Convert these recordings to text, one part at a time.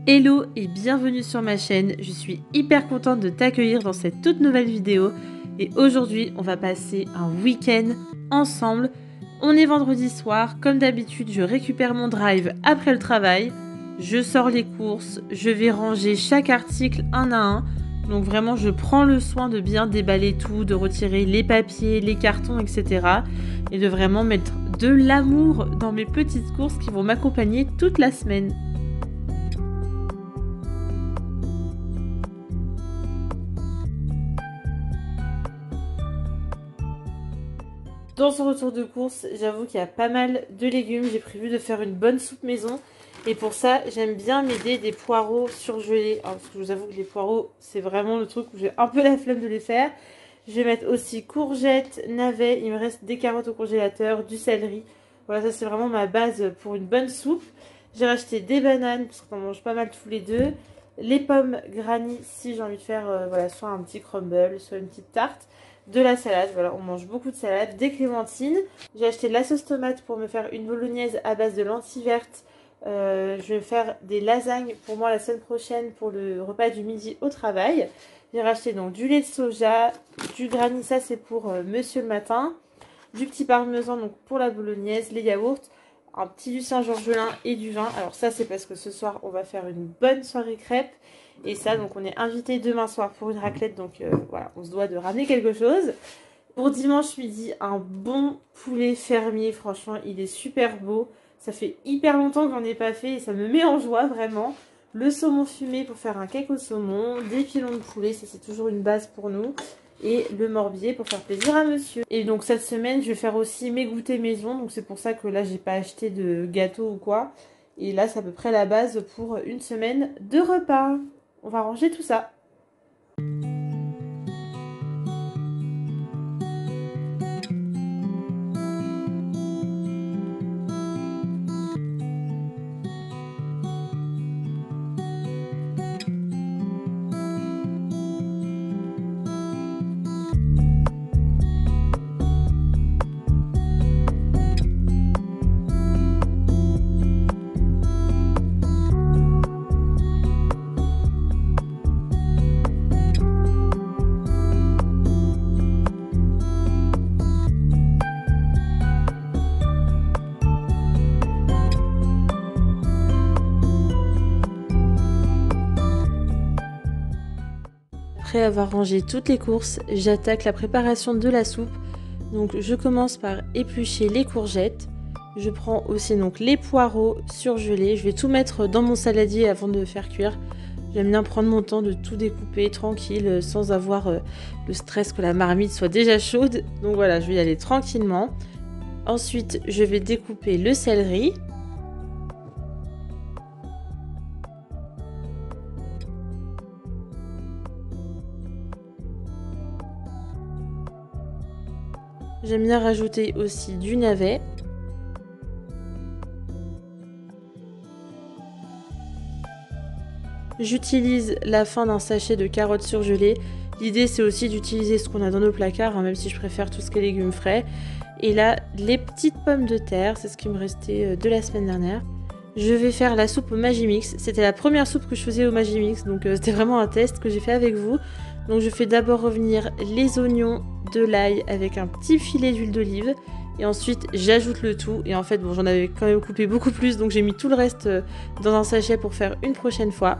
Hello et bienvenue sur ma chaîne, je suis hyper contente de t'accueillir dans cette toute nouvelle vidéo et aujourd'hui on va passer un week-end ensemble. On est vendredi soir, comme d'habitude je récupère mon drive après le travail, je sors les courses, je vais ranger chaque article un à un, donc vraiment je prends le soin de bien déballer tout, de retirer les papiers, les cartons etc. et de vraiment mettre de l'amour dans mes petites courses qui vont m'accompagner toute la semaine. Dans ce retour de course, j'avoue qu'il y a pas mal de légumes. J'ai prévu de faire une bonne soupe maison. Et pour ça, j'aime bien m'aider des poireaux surgelés. Parce que je vous avoue que les poireaux, c'est vraiment le truc où j'ai un peu la flemme de les faire. Je vais mettre aussi courgettes, navets. Il me reste des carottes au congélateur, du céleri. Voilà, ça c'est vraiment ma base pour une bonne soupe. J'ai racheté des bananes, parce qu'on mange pas mal tous les deux. Les pommes granny, si j'ai envie de faire voilà, soit un petit crumble, soit une petite tarte. De la salade, voilà, on mange beaucoup de salade, des clémentines. J'ai acheté de la sauce tomate pour me faire une bolognaise à base de lentilles vertes. Je vais faire des lasagnes pour moi la semaine prochaine pour le repas du midi au travail. J'ai racheté donc du lait de soja, du granny, ça c'est pour monsieur le matin, du petit parmesan donc pour la bolognaise, les yaourts, un petit du Saint-Georgelin et du vin. Alors ça c'est parce que ce soir on va faire une bonne soirée crêpes. Et ça, donc on est invité demain soir pour une raclette, donc voilà, on se doit de ramener quelque chose. Pour dimanche midi, un bon poulet fermier, franchement, il est super beau. Ça fait hyper longtemps que j'en ai pas fait et ça me met en joie, vraiment. Le saumon fumé pour faire un cake au saumon, des pilons de poulet, ça c'est toujours une base pour nous. Et le morbier pour faire plaisir à monsieur. Et donc cette semaine, je vais faire aussi mes goûters maison, donc c'est pour ça que là, j'ai pas acheté de gâteau ou quoi. Et là, c'est à peu près la base pour une semaine de repas. On va ranger tout ça. Après avoir rangé toutes les courses, j'attaque la préparation de la soupe. Donc je commence par éplucher les courgettes. Je prends aussi donc les poireaux surgelés. Je vais tout mettre dans mon saladier avant de faire cuire. J'aime bien prendre mon temps de tout découper tranquille sans avoir le stress que la marmite soit déjà chaude. Donc voilà, je vais y aller tranquillement. Ensuite, je vais découper le céleri. J'aime bien rajouter aussi du navet. J'utilise la fin d'un sachet de carottes surgelées. L'idée c'est aussi d'utiliser ce qu'on a dans nos placards, hein, même si je préfère tout ce qui est légumes frais. Et là, les petites pommes de terre, c'est ce qui me restait de la semaine dernière. Je vais faire la soupe au Magimix. C'était la première soupe que je faisais au Magimix, donc c'était vraiment un test que j'ai fait avec vous. Donc je fais d'abord revenir les oignons, de l'ail avec un petit filet d'huile d'olive. Et ensuite j'ajoute le tout. Et en fait bon, j'en avais quand même coupé beaucoup plus, donc j'ai mis tout le reste dans un sachet pour faire une prochaine fois.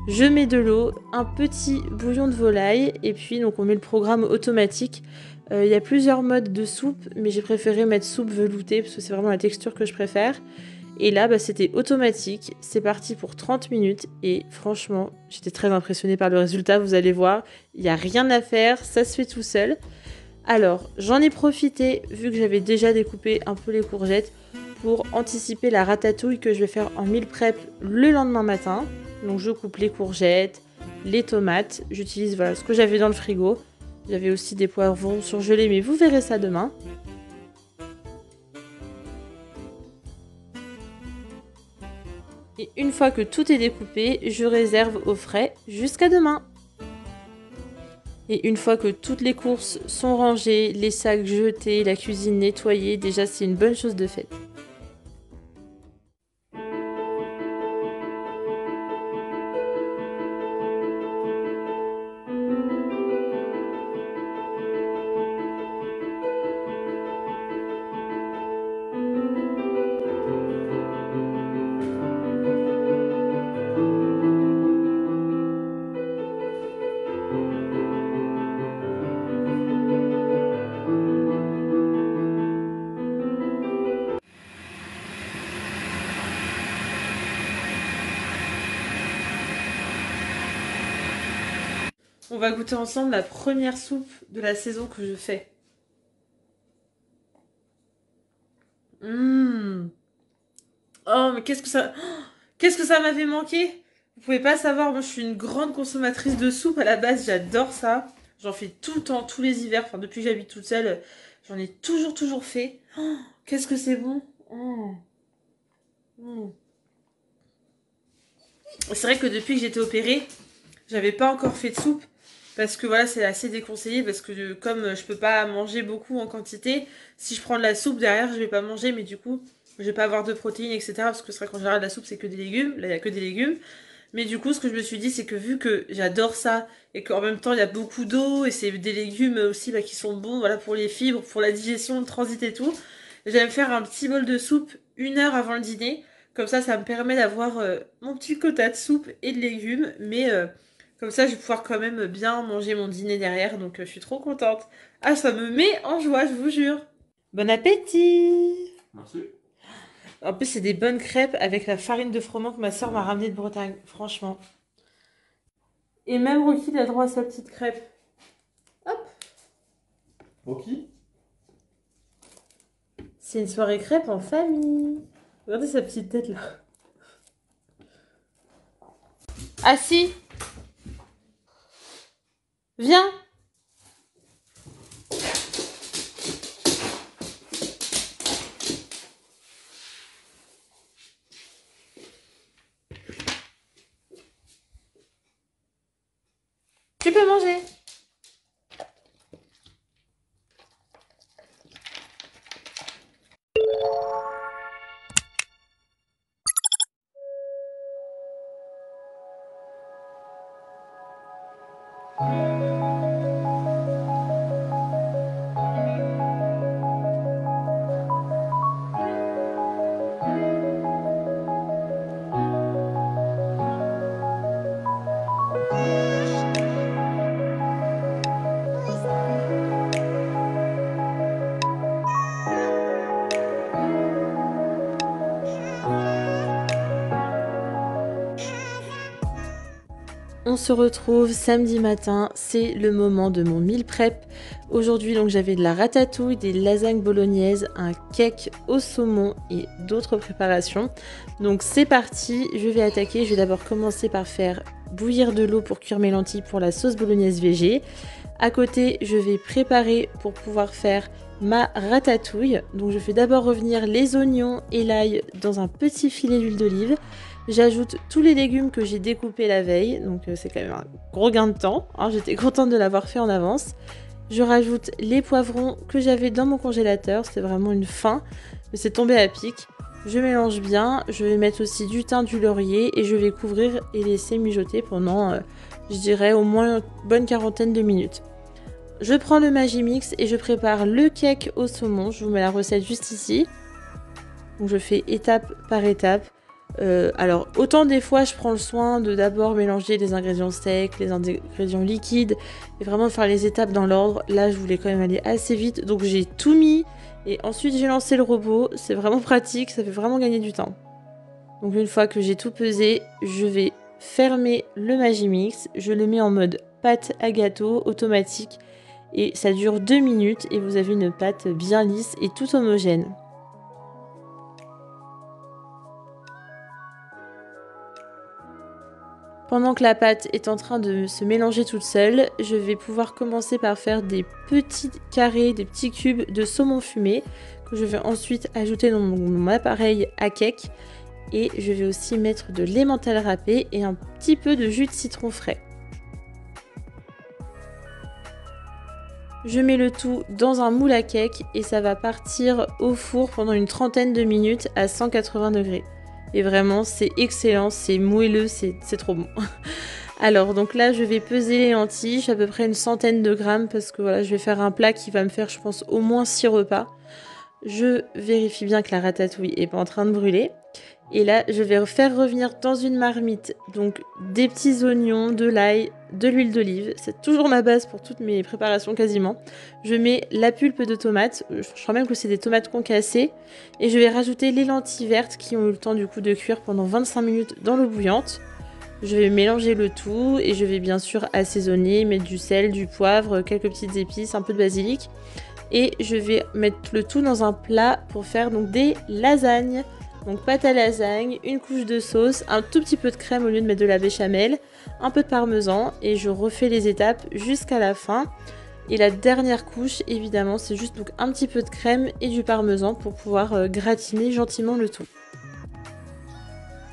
Je mets de l'eau, un petit bouillon de volaille et puis donc on met le programme automatique. Il y a plusieurs modes de soupe, mais j'ai préféré mettre soupe veloutée parce que c'est vraiment la texture que je préfère. Et là, bah, c'était automatique. C'est parti pour 30 minutes et franchement, j'étais très impressionnée par le résultat. Vous allez voir, il n'y a rien à faire, ça se fait tout seul. Alors, j'en ai profité, vu que j'avais déjà découpé un peu les courgettes, pour anticiper la ratatouille que je vais faire en meal prep le lendemain matin. Donc je coupe les courgettes, les tomates, j'utilise voilà, ce que j'avais dans le frigo. J'avais aussi des poivrons surgelés, mais vous verrez ça demain. Et une fois que tout est découpé, je réserve au frais jusqu'à demain. Et une fois que toutes les courses sont rangées, les sacs jetés, la cuisine nettoyée, déjà c'est une bonne chose de faite. on va goûter ensemble la première soupe de la saison que je fais. Oh, mais qu'est-ce que ça m'avait manqué? Vous pouvez pas savoir, moi je suis une grande consommatrice de soupe à la base, j'adore ça. J'en fais tout le temps, tous les hivers, enfin depuis que j'habite toute seule, j'en ai toujours fait. Oh, qu'est-ce que c'est bon. Oh. Mm. C'est vrai que depuis que j'étais opérée, j'avais pas encore fait de soupe. Parce que voilà, c'est assez déconseillé. Parce que comme je peux pas manger beaucoup en quantité, si je prends de la soupe derrière, je vais pas manger. Mais du coup, je vais pas avoir de protéines, etc. Parce que c'est vrai qu'en général, la soupe, c'est que des légumes. Là, il y a que des légumes. Mais du coup, ce que je me suis dit, c'est que vu que j'adore ça, et qu'en même temps, il y a beaucoup d'eau, et c'est des légumes aussi qui sont bons voilà, pour les fibres, pour la digestion, le transit et tout, j'allais me faire un petit bol de soupe 1 heure avant le dîner. Comme ça me permet d'avoir mon petit quota de soupe et de légumes. Mais comme ça, je vais pouvoir quand même bien manger mon dîner derrière. Donc, je suis trop contente. Ah, ça me met en joie, je vous jure. Bon appétit! Merci. En plus, c'est des bonnes crêpes avec la farine de froment que ma soeur m'a ramenée de Bretagne, franchement. Et même Rocky, il a droit à sa petite crêpe. Hop! Ok. C'est une soirée crêpe en famille. Regardez sa petite tête là. Assis! Viens! Tu peux manger! On se retrouve samedi matin, c'est le moment de mon meal prep. Aujourd'hui donc j'avais de la ratatouille, des lasagnes bolognaises, un cake au saumon et d'autres préparations. Donc c'est parti, je vais attaquer. Je vais d'abord commencer par faire bouillir de l'eau pour cuire mes lentilles pour la sauce bolognaise végé. À côté, je vais préparer pour pouvoir faire ma ratatouille. Donc je fais d'abord revenir les oignons et l'ail dans un petit filet d'huile d'olive. J'ajoute tous les légumes que j'ai découpés la veille, donc c'est quand même un gros gain de temps, hein, j'étais contente de l'avoir fait en avance. Je rajoute les poivrons que j'avais dans mon congélateur, c'était vraiment une faim, mais c'est tombé à pic. Je mélange bien, je vais mettre aussi du thym, du laurier et je vais couvrir et laisser mijoter pendant, je dirais, au moins une bonne quarantaine de minutes. Je prends le Magimix et je prépare le cake au saumon, je vous mets la recette juste ici. Donc je fais étape par étape. Alors autant des fois je prends le soin de d'abord mélanger les ingrédients secs, les ingrédients liquides et vraiment faire les étapes dans l'ordre. Là je voulais quand même aller assez vite donc j'ai tout mis et ensuite j'ai lancé le robot. C'est vraiment pratique, ça fait vraiment gagner du temps. Donc une fois que j'ai tout pesé, je vais fermer le Magimix, je le mets en mode pâte à gâteau automatique et ça dure 2 minutes et vous avez une pâte bien lisse et toute homogène. Pendant que la pâte est en train de se mélanger toute seule, je vais pouvoir commencer par faire des petits carrés, des petits cubes de saumon fumé que je vais ensuite ajouter dans mon appareil à cake. Et je vais aussi mettre de l'emmental râpé et un petit peu de jus de citron frais. Je mets le tout dans un moule à cake et ça va partir au four pendant une trentaine de minutes à 180 degrés. Et vraiment, c'est excellent, c'est moelleux, c'est trop bon. Alors, donc là, je vais peser les lentilles, j'ai à peu près une centaine de grammes parce que voilà, je vais faire un plat qui va me faire, je pense, au moins 6 repas. Je vérifie bien que la ratatouille n'est pas en train de brûler. Et là, je vais faire revenir dans une marmite donc des petits oignons, de l'ail, de l'huile d'olive. C'est toujours ma base pour toutes mes préparations quasiment. Je mets la pulpe de tomate, je crois même que c'est des tomates concassées. Et je vais rajouter les lentilles vertes qui ont eu le temps du coup de cuire pendant 25 minutes dans l'eau bouillante. Je vais mélanger le tout et je vais bien sûr assaisonner, mettre du sel, du poivre, quelques petites épices, un peu de basilic. Et je vais mettre le tout dans un plat pour faire donc des lasagnes. Donc pâte à lasagne, une couche de sauce, un tout petit peu de crème au lieu de mettre de la béchamel, un peu de parmesan et je refais les étapes jusqu'à la fin. Et la dernière couche, évidemment, c'est juste donc un petit peu de crème et du parmesan pour pouvoir gratiner gentiment le tout.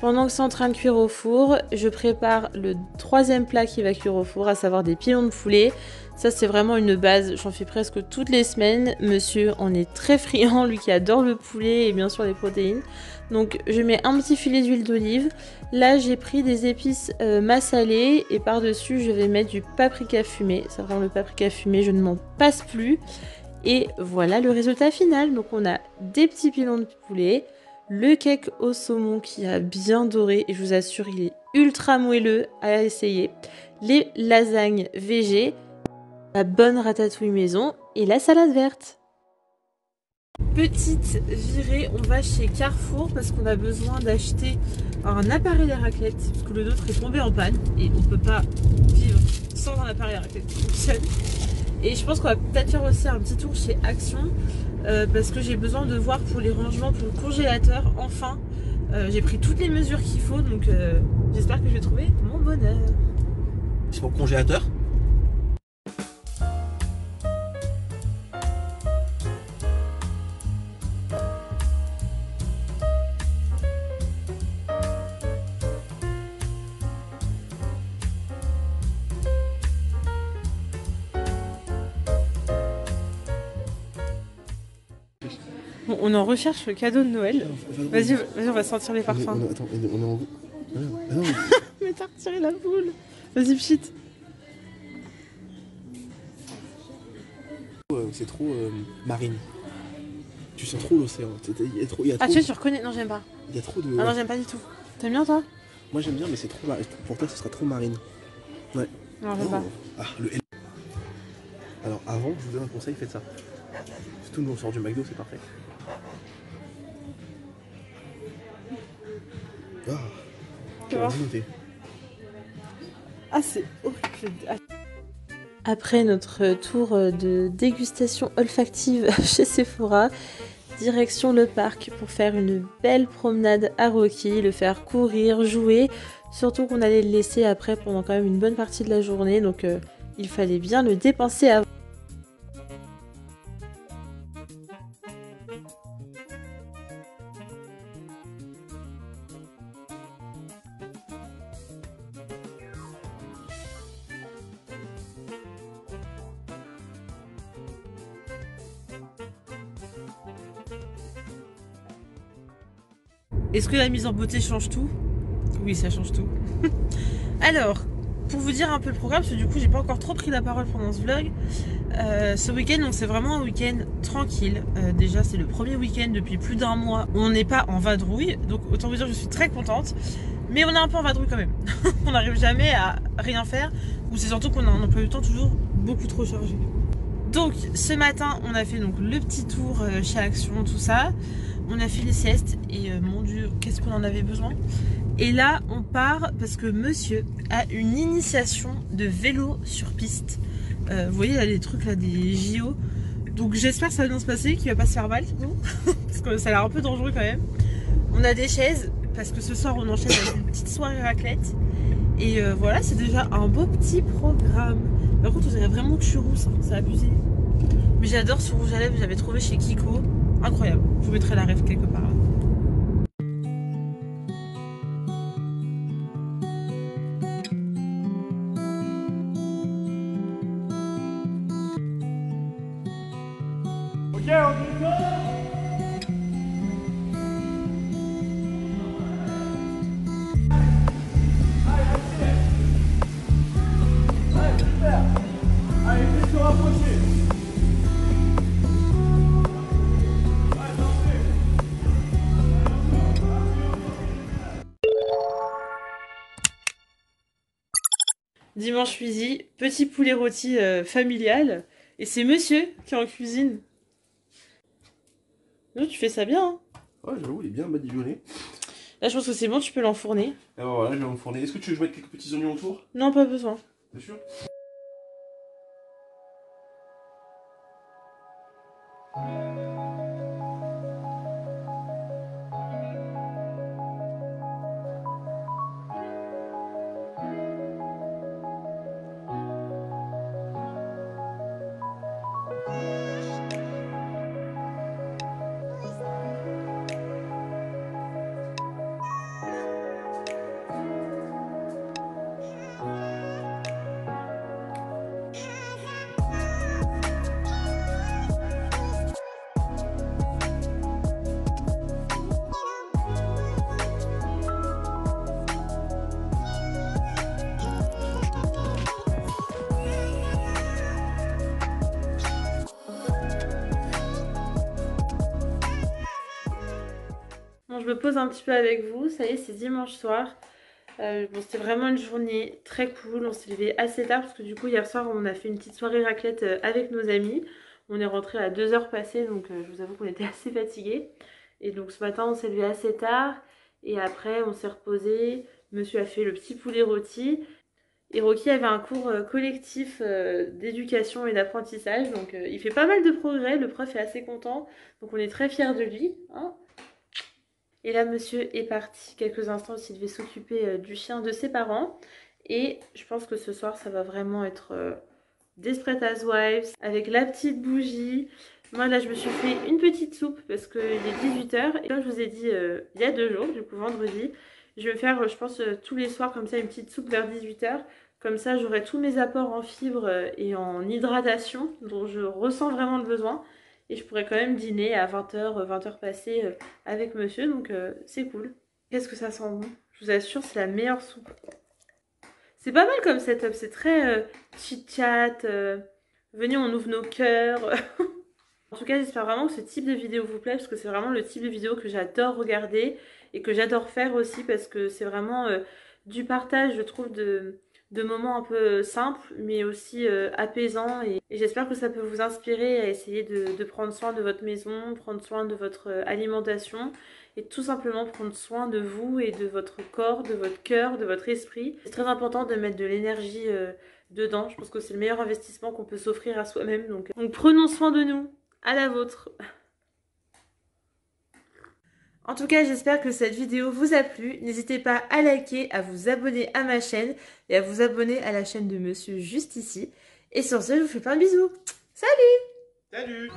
Pendant que c'est en train de cuire au four, je prépare le troisième plat qui va cuire au four, à savoir des pilons de poulet. Ça, c'est vraiment une base, j'en fais presque toutes les semaines. Monsieur en est très friand, lui qui adore le poulet et bien sûr les protéines. Donc, je mets un petit filet d'huile d'olive. Là, j'ai pris des épices massalées et par-dessus, je vais mettre du paprika fumé. C'est vraiment le paprika fumé, je ne m'en passe plus. Et voilà le résultat final. Donc, on a des petits pilons de poulet. Le cake au saumon qui a bien doré et je vous assure il est ultra moelleux à essayer. Les lasagnes végé, la bonne ratatouille maison et la salade verte. Petite virée, on va chez Carrefour parce qu'on a besoin d'acheter un appareil à raclette parce que le nôtre est tombé en panne et on peut pas vivre sans un appareil à raclette qui fonctionne. Et je pense qu'on va peut-être faire aussi un petit tour chez Action parce que j'ai besoin de voir pour les rangements pour le congélateur. Enfin, j'ai pris toutes les mesures qu'il faut, donc j'espère que je vais trouver mon bonheur. C'est pour le congélateur? Bon, on en recherche le cadeau de Noël. Vas-y, on va sentir les parfums. Attends, on est en... Ah non. Mais t'as retiré la boule. Vas-y, pchit. C'est trop marine. Tu sens trop l'océan. Il y a trop... Ah, tu reconnais? Non, j'aime pas. Il y a trop de... Ah non, j'aime pas du tout. T'aimes bien, toi? Moi, j'aime bien, mais c'est trop... Pour toi, ce sera trop marine. Ouais. Non, j'aime pas. Ah, le L. Alors, avant, je vous donne un conseil, faites ça. Surtout nous, on sort du McDo, c'est parfait. Ah, tu vois? Ah, c'est horrible. Après notre tour de dégustation olfactive chez Sephora, direction le parc pour faire une belle promenade à Rocky, le faire courir, jouer. Surtout qu'on allait le laisser après pendant quand même une bonne partie de la journée, donc il fallait bien le dépenser avant. Est-ce que la mise en beauté change tout? Oui, ça change tout. Alors, pour vous dire un peu le programme, parce que du coup j'ai pas encore trop pris la parole pendant ce vlog. Ce week-end, donc c'est vraiment un week-end tranquille. Déjà c'est le premier week-end depuis plus d'un mois où on n'est pas en vadrouille. Donc autant vous dire que je suis très contente. Mais on est un peu en vadrouille quand même. On n'arrive jamais à rien faire. Ou c'est surtout qu'on a un emploi du temps toujours beaucoup trop chargé. Donc ce matin on a fait donc le petit tour chez Action, tout ça. On a fait les siestes et mon dieu qu'est-ce qu'on en avait besoin. Et là on part parce que monsieur a une initiation de vélo sur piste. Vous voyez là les trucs là des JO. Donc j'espère que ça va bien se passer, qu'il va pas se faire mal surtout. Parce que ça a l'air un peu dangereux quand même. On a des chaises parce que ce soir on enchaîne avec une petite soirée raclette. Et voilà, c'est déjà un beau petit programme. Par contre on dirait vraiment que je suis rousse, hein, c'est abusé. Mais j'adore ce rouge à lèvres, j'avais trouvé chez Kiko. Incroyable, je vous mettrai la rêve quelque part là. Ok, on y va. Allez, super. Allez, juste se rapprocher. Dimanche midi, petit poulet rôti familial. Et c'est monsieur qui est en cuisine. Non, tu fais ça bien, hein? Ouais, j'avoue, il est bien badigeonné. Là, je pense que c'est bon, tu peux l'enfourner. Et ben voilà, je vais m'enfourner. Est-ce que tu veux mettre quelques petits oignons autour? Non, pas besoin. T'es sûr? Bon, je me pose un petit peu avec vous. Ça y est, c'est dimanche soir. Bon, c'était vraiment une journée très cool. On s'est levé assez tard parce que du coup, hier soir, on a fait une petite soirée raclette avec nos amis. On est rentré à 2 heures passées, donc je vous avoue qu'on était assez fatigués. Et donc ce matin, on s'est levé assez tard. Et après, on s'est reposé. Monsieur a fait le petit poulet rôti. Et Rocky avait un cours collectif d'éducation et d'apprentissage. Donc il fait pas mal de progrès. Le prof est assez content. Donc on est très fiers de lui. Hein. Et là, monsieur est parti quelques instants, il devait s'occuper du chien de ses parents. Et je pense que ce soir, ça va vraiment être Desperate Housewives avec la petite bougie. Moi, là, je me suis fait une petite soupe parce qu'il est 18 h. Et comme je vous ai dit il y a 2 jours, du coup vendredi, je vais me faire, je pense, tous les soirs comme ça, une petite soupe vers 18 h. Comme ça, j'aurai tous mes apports en fibres et en hydratation dont je ressens vraiment le besoin. Et je pourrais quand même dîner à 20 h, 20 h passées avec monsieur, donc c'est cool. Qu'est-ce que ça sent bon? Je vous assure, c'est la meilleure soupe. C'est pas mal comme setup, c'est très chit-chat, venez on ouvre nos cœurs. En tout cas, j'espère vraiment que ce type de vidéo vous plaît, parce que c'est vraiment le type de vidéo que j'adore regarder et que j'adore faire aussi, parce que c'est vraiment du partage, je trouve, de moments un peu simples, mais aussi apaisants. Et j'espère que ça peut vous inspirer à essayer de prendre soin de votre maison, prendre soin de votre alimentation, et tout simplement prendre soin de vous et de votre corps, de votre cœur, de votre esprit. C'est très important de mettre de l'énergie dedans. Je pense que c'est le meilleur investissement qu'on peut s'offrir à soi-même. Donc prenons soin de nous. À la vôtre. En tout cas, j'espère que cette vidéo vous a plu. N'hésitez pas à liker, à vous abonner à ma chaîne et à vous abonner à la chaîne de monsieur juste ici. Et sur ce, je vous fais plein de bisous. Salut! Salut!